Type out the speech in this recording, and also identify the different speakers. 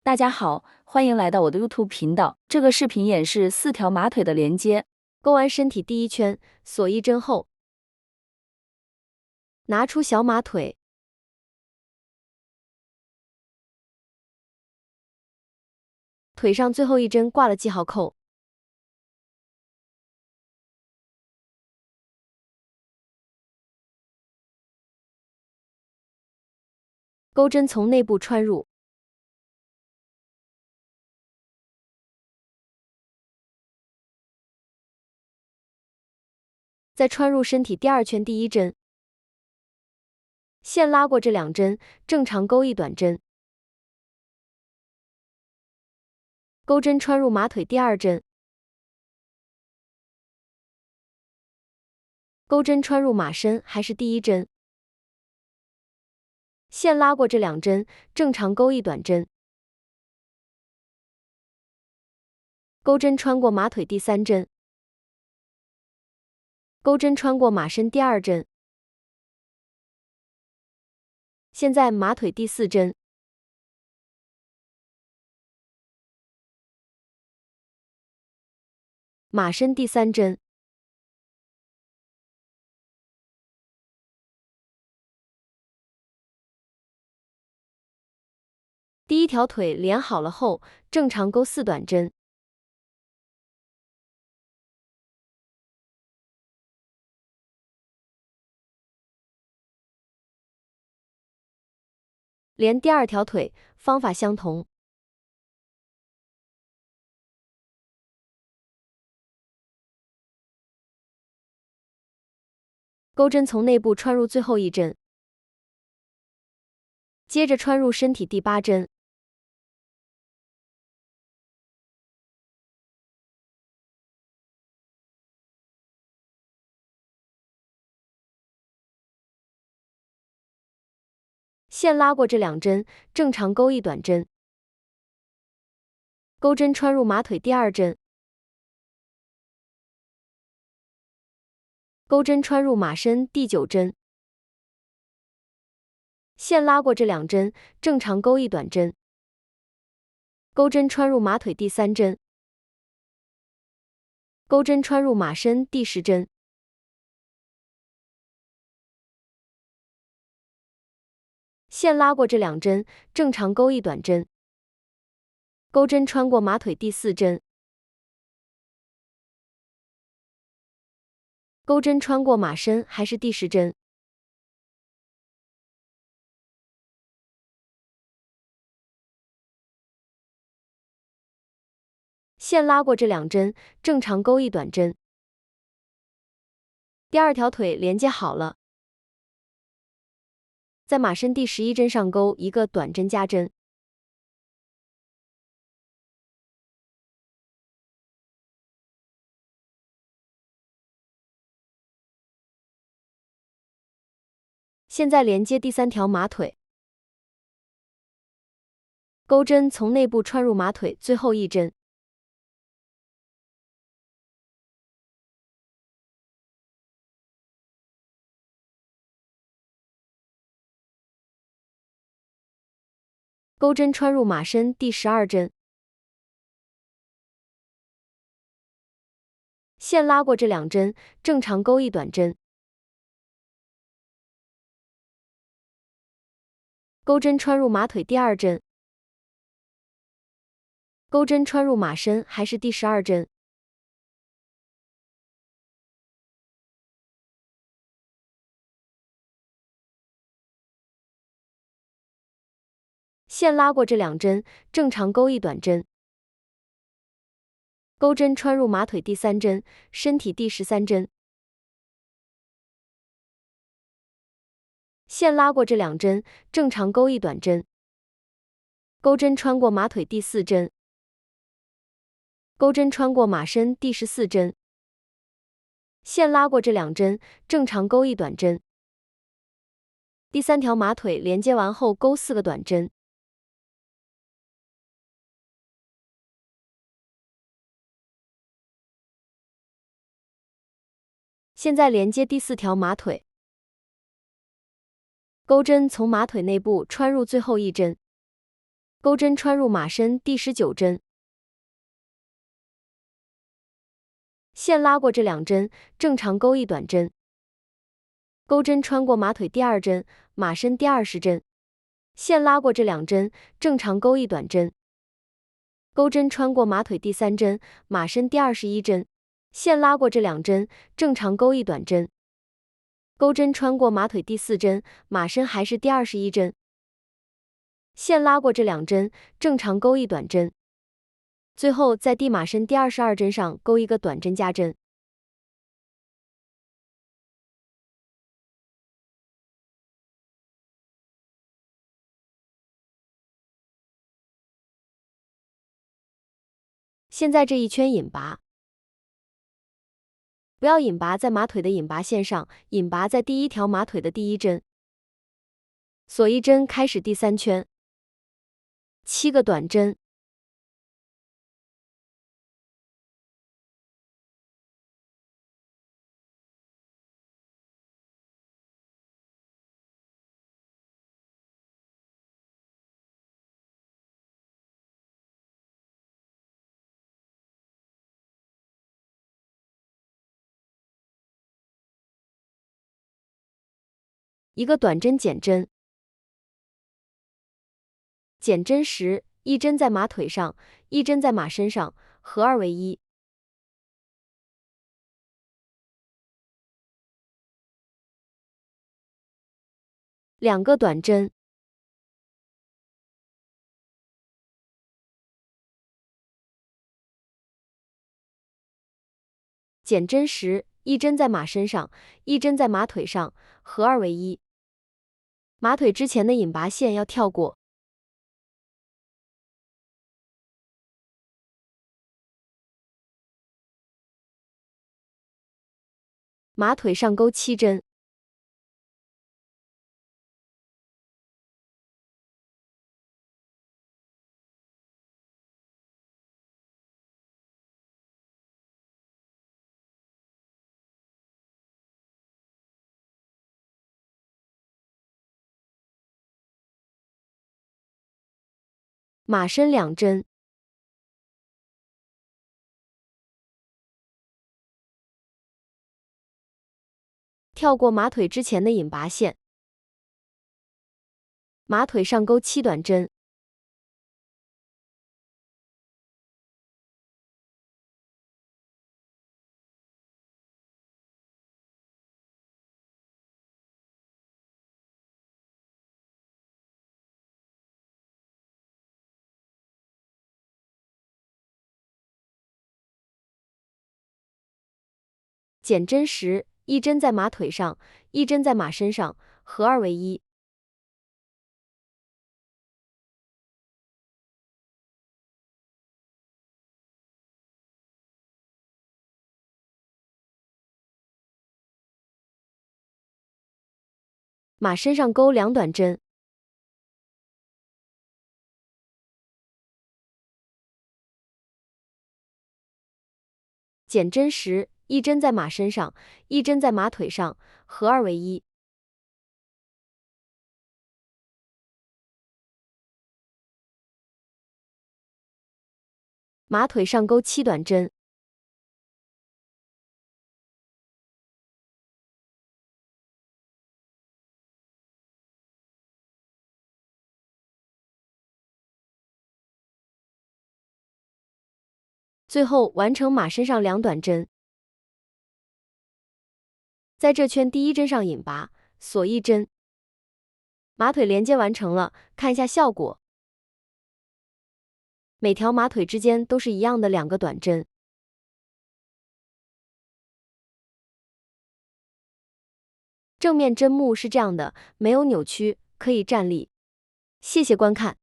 Speaker 1: 大家好，歡迎來到我的 YouTube 頻道。這個視頻演示4條馬腿的連接。
Speaker 2: 勾完身體第一圈，鎖一針後，拿出小馬腿，腿上最後一針掛了記號扣，鈎針從內部穿入，再穿入身體第二圈第一針，線拉過這兩針，正常鈎一短針，鈎針穿入馬腿第二針，鈎針穿入馬身還是第一針，線拉過這兩針，正常鈎一短針，鈎針穿過馬腿第三針，鈎針穿過馬身第二針，現在馬腿第四針，馬身第三針，第一條腿連好了後，正常鈎4短針，連第二條腿，方法相同。鈎針從內部穿入最後一針，接着穿入身體第8針，線拉過這兩針，正常鈎一短針，鈎針穿入馬腿第二針，鈎針穿入馬身第9針，線拉過這兩針，正常鈎一短針，鈎針穿入馬腿第3針，鈎針穿入馬身第10針，線拉過這兩針，正常鈎一短針，鈎針穿過馬腿第4針，鈎針穿過馬身還是第10針，線拉過這兩針，正常鈎一短針，第二條腿連接好了，在馬身第11針上鈎一個短針加針，現在連接第3條馬腿，鈎針從內部穿入馬腿最後一針，鈎針穿入馬身第12針，線拉過這兩針，正常鈎一短針，鈎針穿入馬腿第2針，鈎針穿入馬身還是第12針，線拉過這兩針，正常鈎一短針，鈎針穿入馬腿第3針，身體第13針，線拉過這兩針，正常鈎一短針，鈎針穿過馬腿第4針，鈎針穿過馬身第14針，線拉過這兩針，正常鈎一短針，第3條馬腿連接完後鈎4個短針，現在連接第4條馬腿，鈎針從馬腿內部穿入最後一針，鈎針穿入馬身第19針，線拉過這兩針，正常鈎一短針。鈎針穿過馬腿第2針，馬身第20針，線拉過這兩針，正常鈎一短針。鈎針穿過馬腿第3針，馬身第21針，線拉過這兩針，正常鈎一短針。鈎針穿過馬腿第4針，馬身還是第21針，線拉過這兩針，正常鈎一短針。最後在地馬身第22針上鈎一個短針加針。現在這一圈引拔，不要引拔在馬腿的引拔線上，引拔在第1條馬腿的第1針。鎖一針開始第3圈，7個短針。一個短針減針，減針時，一針在馬腿上，一針在馬身上，合2為1。2個短針，減針時，一針在馬身上，一針在馬腿上，合2為1。馬腿之前的引拔線要跳過。馬腿上鈎7針。馬身2針，跳過馬腿之前的引拔線。馬腿上鈎7短針，減針時，一針在馬腿上，一針在馬身上，合2為1。馬身上鈎2短針，減針時，一針在馬身上，一針在馬腿上，合2為1。馬腿上鈎7短針，最後完成馬身上2短針。在這圈第1針上引拔，鎖一針。馬腿連接完成了，看一下效果。每條馬腿之間都是一樣的2個短針。正面針目是這樣的，沒有扭曲，可以站立。謝謝觀看。